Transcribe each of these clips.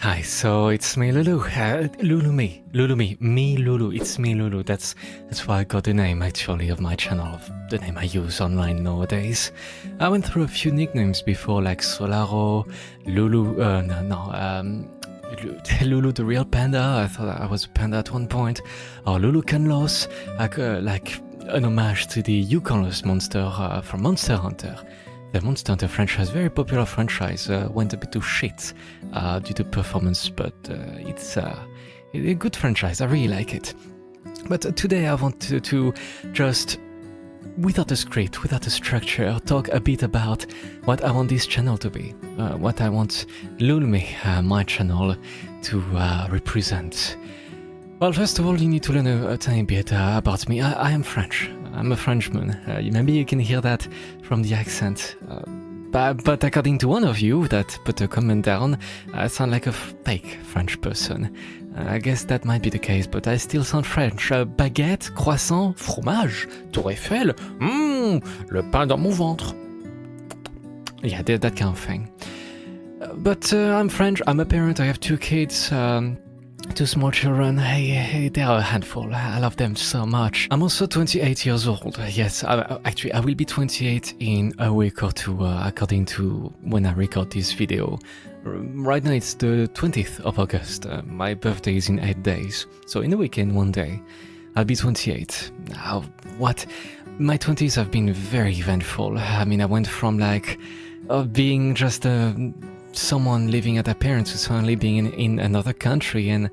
Hi, so it's me, Lulu. LuluME, me, Lulu. It's me, Lulu. That's why I got the name actually of my channel, of the name I use online nowadays. I went through a few nicknames before, like Solaro, Lulu. Lulu the real panda. I thought I was a panda at one point, or Lulu Canlos, like an homage to the Yukon-less monster from Monster Hunter. The Monster Hunter franchise, very popular franchise, went a bit to shit due to performance, but it's a good franchise. I really like it. But today I want to just, without a script, without a structure, talk a bit about what I want this channel to be, what I want LuluME, my channel, to represent. Well, first of all, you need to learn a tiny bit about me. I am French. I'm a Frenchman. Maybe you can hear that from the accent. But according to one of you that put a comment down, I sound like a fake French person. I guess that might be the case, but I still sound French. Baguette, croissant, fromage, Tour Eiffel, le pain dans mon ventre. Yeah, that kind of thing. But I'm French, I'm a parent, I have 2 kids. 2 small children, hey, they are a handful. I love them so much. I'm also 28 years old. Yes, actually, I will be 28 in a week or 2, according to when I record this video. Right now it's the 20th of August. My birthday is in 8 days. So in a weekend, one day, I'll be 28. Now, what? My 20s have been very eventful. I mean, I went from like being just someone living at their parents to suddenly being in another country and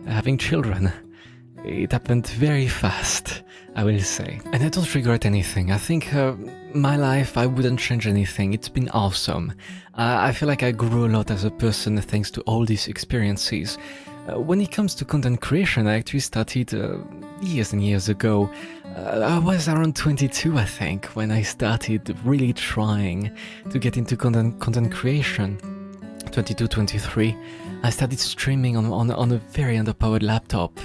having children. It happened very fast, I will say. And I don't regret anything. I think my life, I wouldn't change anything. It's been awesome. I feel like I grew a lot as a person thanks to all these experiences. When it comes to content creation, I actually started years and years ago. I was around 22, I think, when I started really trying to get into content creation. 22, 23, I started streaming on a very underpowered laptop,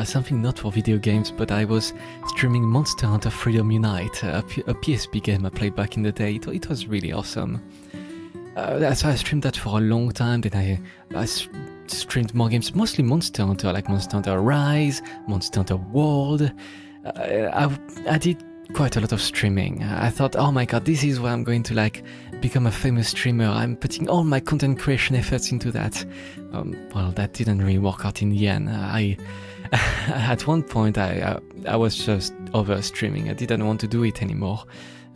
something not for video games, but I was streaming Monster Hunter Freedom Unite, a PSP game I played back in the day. It was really awesome. So I streamed that for a long time, then I streamed more games, mostly Monster Hunter, like Monster Hunter Rise, Monster Hunter World. I did quite a lot of streaming. I thought, oh my god, this is where I'm going to like become a famous streamer. I'm putting all my content creation efforts into that. Well, that didn't really work out in the end. At one point I was just over streaming. I didn't want to do it anymore.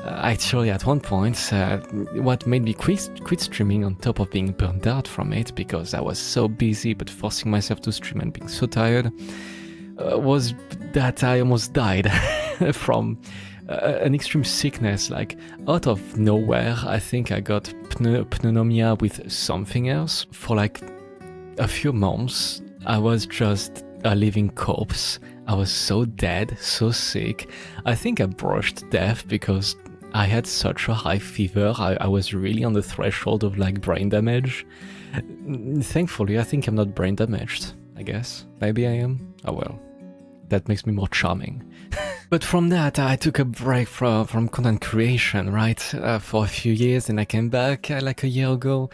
Actually, at one point, what made me quit streaming, on top of being burned out from it because I was so busy but forcing myself to stream and being so tired, was that I almost died from an extreme sickness, like out of nowhere. I think I got pneumonia with something else. For like a few months, I was just a living corpse. I was so dead, so sick. I think I brushed death because I had such a high fever. I was really on the threshold of like brain damage. Thankfully, I think I'm not brain damaged, I guess. Maybe I am? Oh well. That makes me more charming. But from that, I took a break from content creation, right? For a few years, and I came back like a year ago.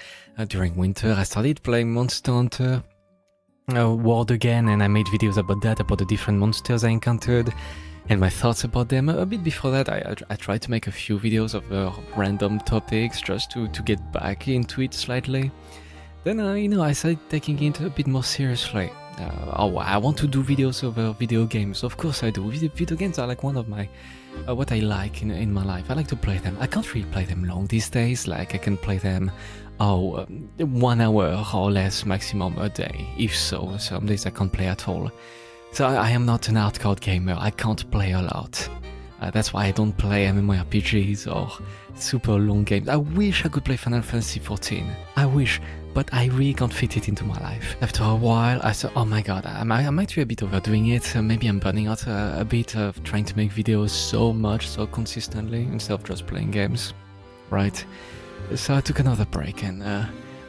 During winter, I started playing Monster Hunter World again, and I made videos about that, about the different monsters I encountered, and my thoughts about them. A bit before that, I tried to make a few videos of random topics, just to get back into it slightly. Then, I started taking it a bit more seriously. I want to do videos over video games. Of course I do. Video games are like one of my what I like in my life. I like to play them. I can't really play them long these days. Like I can play them 1 hour or less maximum a day, if so. Some days I can't play at all. So I am not an hardcore gamer. I can't play a lot. That's why I don't play MMORPGs or super long games. I wish I could play Final Fantasy XIV. I wish, but I really can't fit it into my life. After a while, I thought, oh my god, I'm actually a bit overdoing it. Maybe I'm burning out a bit of trying to make videos so much, so consistently, instead of just playing games, right? So I took another break, and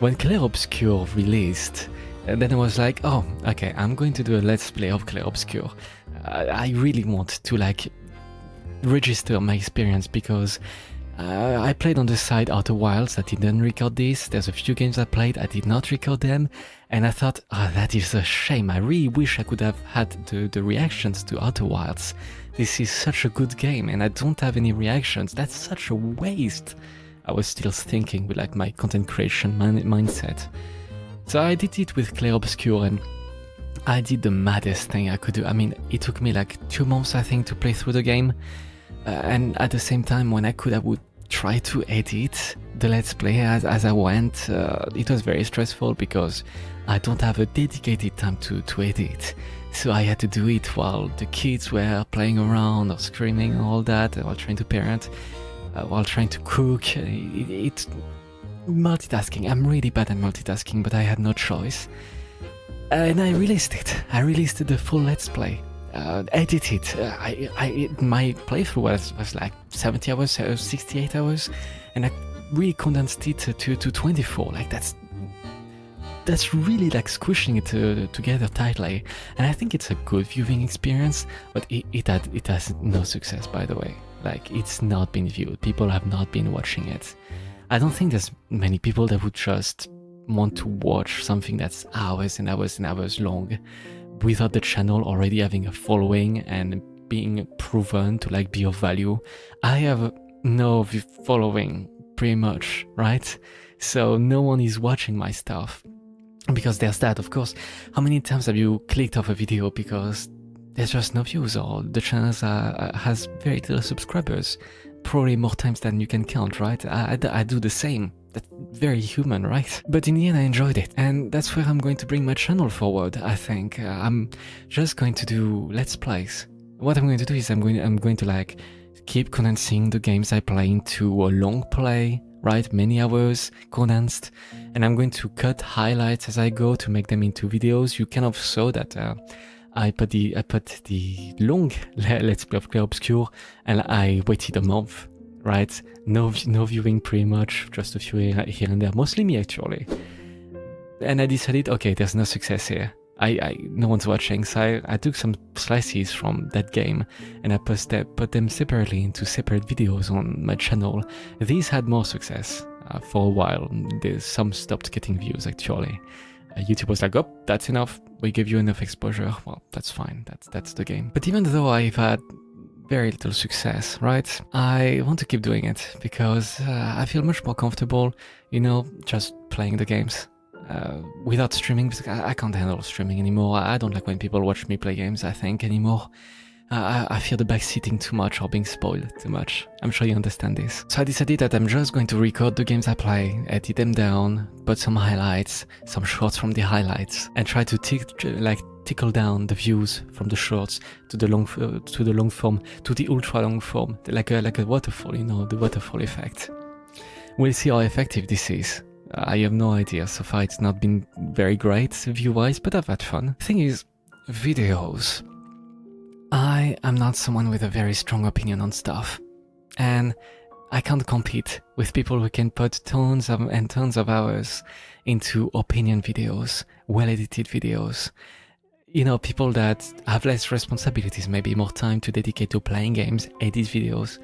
when Clair Obscur released, then I was like, oh, okay, I'm going to do a Let's Play of Clair Obscur. I really want to like register my experience because I played on the side Outer Wilds. I didn't record this. There's a few games I played, I did not record them, and I thought, that is a shame. I really wish I could have had the reactions to Outer Wilds. This is such a good game, and I don't have any reactions. That's such a waste. I was still thinking with like my content creation mindset. So I did it with Clair Obscur, and I did the maddest thing I could do. I mean, it took me like 2 months, I think, to play through the game. And at the same time, when I could, I would try to edit the Let's Play as I went. It was very stressful because I don't have a dedicated time to edit. So I had to do it while the kids were playing around or screaming and all that, while trying to parent, while trying to cook. It's multitasking. I'm really bad at multitasking, but I had no choice. And I released it. I released the full Let's Play. Edited. My playthrough was like 70 hours, 68 hours, and I really condensed it to 24. Like that's really like squishing it together tightly, and I think it's a good viewing experience. But it has no success, by the way. Like, it's not been viewed. People have not been watching it. I don't think there's many people that would just want to watch something that's hours and hours and hours long without the channel already having a following and being proven to like be of value. I have no following pretty much, right? So no one is watching my stuff because there's that. Of course, how many times have you clicked off a video because there's just no views, or the channel has very little subscribers? Probably more times than you can count, right? I do the same. That's very human, right? But in the end, I enjoyed it, and that's where I'm going to bring my channel forward. I think I'm just going to do Let's Plays. What I'm going to do is I'm going to like keep condensing the games I play into a long play, right? Many hours condensed, and I'm going to cut highlights as I go to make them into videos. You kind of saw that I put the long Let's Play of Clair Obscur, and I waited a month. Right? No viewing pretty much, just a few here and there, mostly me actually. And I decided, okay, there's no success here. No one's watching, so I took some slices from that game and I put them separately into separate videos on my channel. These had more success for a while. Some stopped getting views actually. YouTube was like, oh, that's enough. We give you enough exposure. Well, that's fine. That's the game. But even though I've had very little success, right? I want to keep doing it because I feel much more comfortable, just playing the games without streaming, because I can't handle streaming anymore. I don't like when people watch me play games, I think, anymore. I fear the backseating too much or being spoiled too much. I'm sure you understand this. So I decided that I'm just going to record the games I play, edit them down, put some highlights, some shorts from the highlights, and try to tickle down the views from the shorts to the long form, to the ultra long form, like a waterfall, the waterfall effect. We'll see how effective this is. I have no idea. So far it's not been very great view-wise, but I've had fun. Thing is, videos. I am not someone with a very strong opinion on stuff, and I can't compete with people who can put tons and tons of hours into opinion videos, well-edited videos. People that have less responsibilities, maybe more time to dedicate to playing games, edit videos.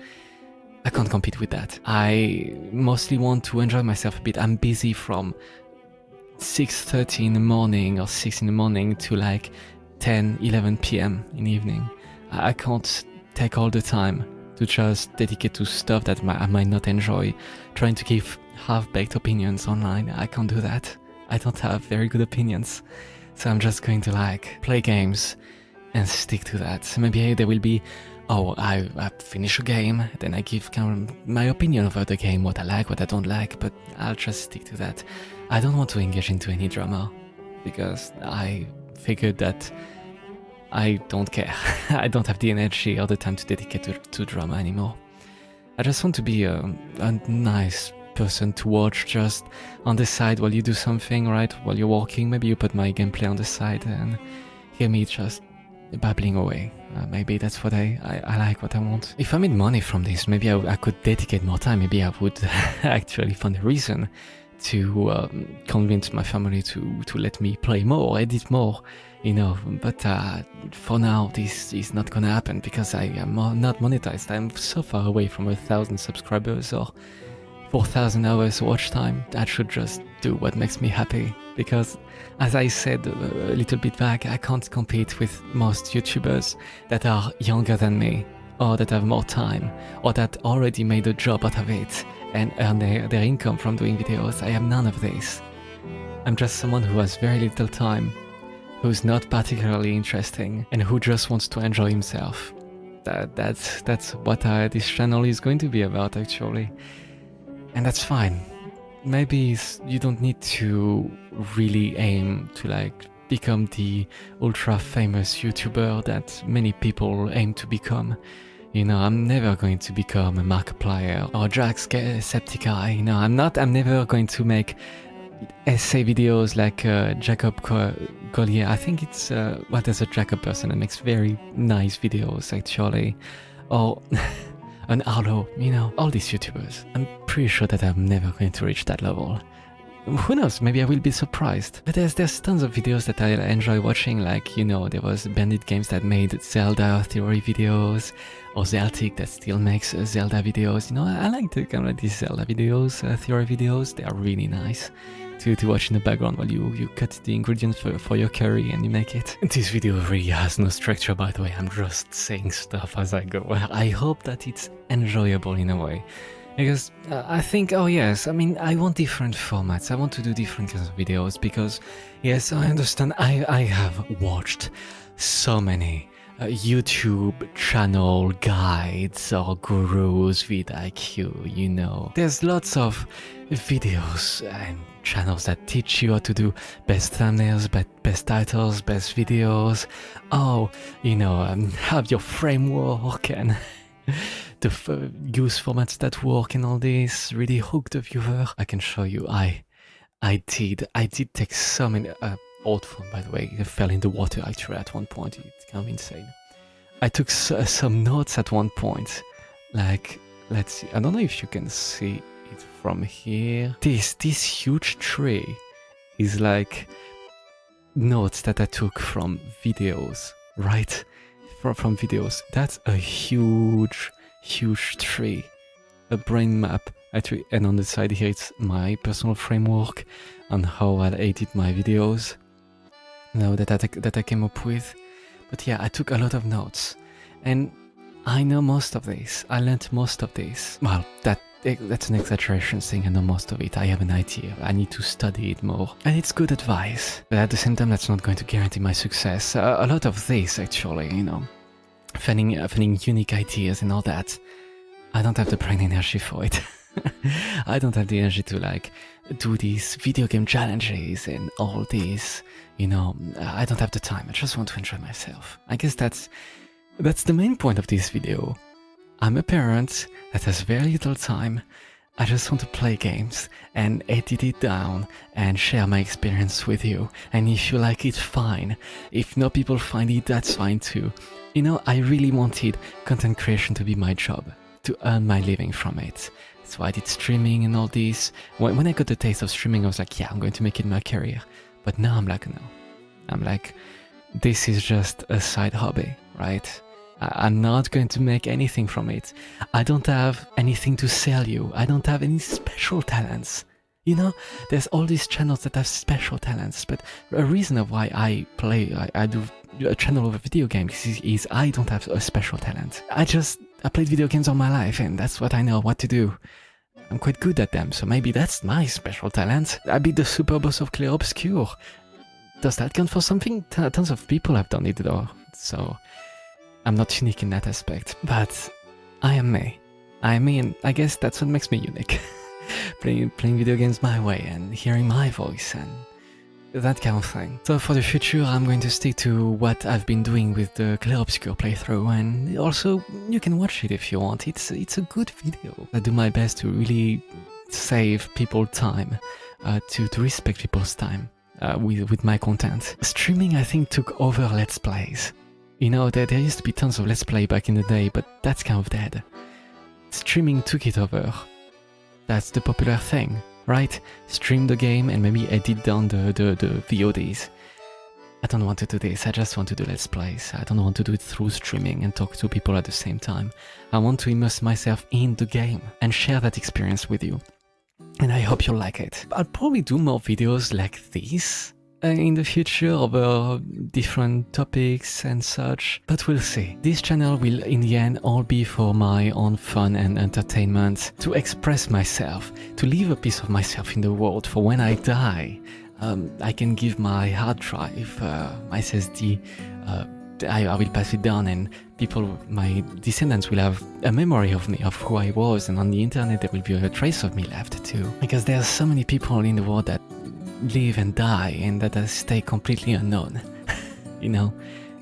I can't compete with that. I mostly want to enjoy myself a bit. I'm busy from 6:30 in the morning or 6 in the morning to like 10, 11 p.m. in the evening. I can't take all the time to just dedicate to stuff that I might not enjoy, trying to give half-baked opinions online. I can't do that. I don't have very good opinions. So I'm just going to play games and stick to that. So maybe there will be, I finish a game, then I give kind of my opinion about the game, what I like, what I don't like, but I'll just stick to that. I don't want to engage into any drama because I figured that I don't care. I don't have the energy or the time to dedicate to drama anymore. I just want to be a nice person to watch just on the side while you do something, right? While you're walking, maybe you put my gameplay on the side and hear me just babbling away. Maybe that's what I like, what I want. If I made money from this, maybe I could dedicate more time. Maybe I would actually find a reason to convince my family to let me play more, edit more, but for now this is not gonna happen because I am not monetized. I'm so far away from 1,000 subscribers or 4,000 hours watch time. I should just do what makes me happy, because as I said a little bit back, I can't compete with most YouTubers that are younger than me, or that have more time, or that already made a job out of it and earn their income from doing videos. I have none of this. I'm just someone who has very little time, who's not particularly interesting, and who just wants to enjoy himself. That's what this channel is going to be about, actually. And that's fine. Maybe you don't need to really aim to like become the ultra famous YouTuber that many people aim to become. I'm never going to become a Markiplier or Jacksepticeye. I'm never going to make essay videos like Jacob Collier. I think it's there's a Jacob person that makes very nice videos actually. Or an Arlo, all these YouTubers. I'm pretty sure that I'm never going to reach that level. Who knows, maybe I will be surprised. But there's tons of videos that I enjoy watching, like, there was Bandit Games that made Zelda theory videos, or Zeltic that still makes Zelda videos. I like these Zelda videos, theory videos. They are really nice to watch in the background while you cut the ingredients for your curry and you make it. This video really has no structure, by the way. I'm just saying stuff as I go. I hope that it's enjoyable in a way. Because I think, I want different formats. I want to do different kinds of videos because, yes, I understand. I have watched so many YouTube channel guides or gurus with IQ, There's lots of videos and channels that teach you how to do best thumbnails, best titles, best videos. Have your framework and use formats that work and all this. Really hook the viewer. I can show you. I did take so many. Old phone, by the way, it fell in the water actually at one point. It's kind of insane. I took some notes at one point. Like, let's see. I don't know if you can see it from here. This huge tree is like notes that I took from videos, right? From videos. That's a huge tree. A brain map. Actually, and on the side here, it's my personal framework on how I edit my videos. That I came up with. But yeah, I took a lot of notes, and I know most of this. I learned most of this. Well, that's an exaggeration saying I know most of it. I have an idea. I need to study it more. And it's good advice. But at the same time, that's not going to guarantee my success. A lot of this, actually, finding unique ideas and all that. I don't have the brain energy for it. I don't have the energy to do these video game challenges and all this. I don't have the time. I just want to enjoy myself. I guess that's the main point of this video. I'm a parent that has very little time. I just want to play games and edit it down and share my experience with you. And if you like it, fine. If no people find it, that's fine too. I really wanted content creation to be my job, to earn my living from it. So I did streaming and all this. When I got the taste of streaming, I was like, yeah, I'm going to make it my career. But now I'm like, no. I'm like, this is just a side hobby, right? I'm not going to make anything from it. I don't have anything to sell you. I don't have any special talents. There's all these channels that have special talents, but a reason of why I do a channel of a video game is I don't have a special talent. I played video games all my life, and that's what I know what to do. I'm quite good at them, so maybe that's my special talent. I beat the super boss of Clair Obscur. Does that count for something? Tons of people have done it though, so I'm not unique in that aspect. But I am me. And I guess that's what makes me unique. playing video games my way and hearing my voice and that kind of thing. So for the future, I'm going to stick to what I've been doing with the Clair Obscur playthrough, and also you can watch it if you want. It's a good video. I do my best to really save people time, to respect people's time with my content. Streaming, I think, took over Let's Plays. There used to be tons of Let's Play back in the day, but that's kind of dead. Streaming took it over. That's the popular thing. right? Stream the game and maybe edit down the VODs. I don't want to do this, I just want to do Let's Plays. I don't want to do it through streaming and talk to people at the same time. I want to immerse myself in the game and share that experience with you. And I hope you'll like it. I'll probably do more videos like this in the future over different topics and such, but we'll see. This channel will in the end all be for my own fun and entertainment, to express myself, to leave a piece of myself in the world for when I die. I can give my hard drive, my SSD, I will pass it down and people, my descendants will have a memory of me, of who I was, and on the internet there will be a trace of me left too. Because there are so many people in the world that live and die and that stay completely unknown. You know,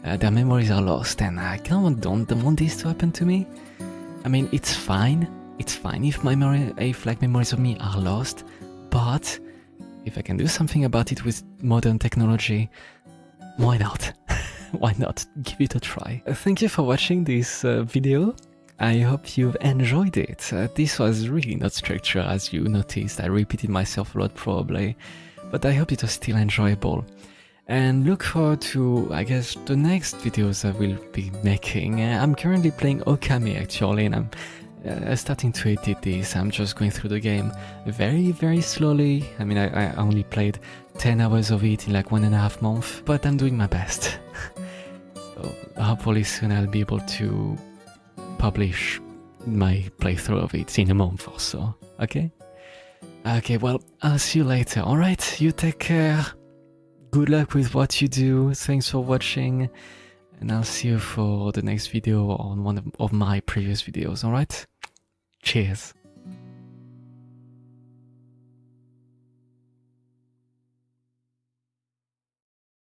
their memories are lost and I don't want this to happen to me. I mean, it's fine if memories of me are lost, but if I can do something about it with modern technology, why not? Why not? Give it a try. Thank you for watching this video. I hope you've enjoyed it. This was really not structured, as you noticed. I repeated myself a lot probably, but I hope it was still enjoyable. And look forward to, I guess, the next videos I will be making. I'm currently playing Okami actually, and I'm starting to edit this. I'm just going through the game very, very slowly. I mean, I only played 10 hours of it in like 1.5 months, but I'm doing my best. So hopefully soon I'll be able to publish my playthrough of it in a month or so, okay? Okay, well, I'll see you later, alright? You take care. Good luck with what you do. Thanks for watching. And I'll see you for the next video on one of my previous videos, alright? Cheers.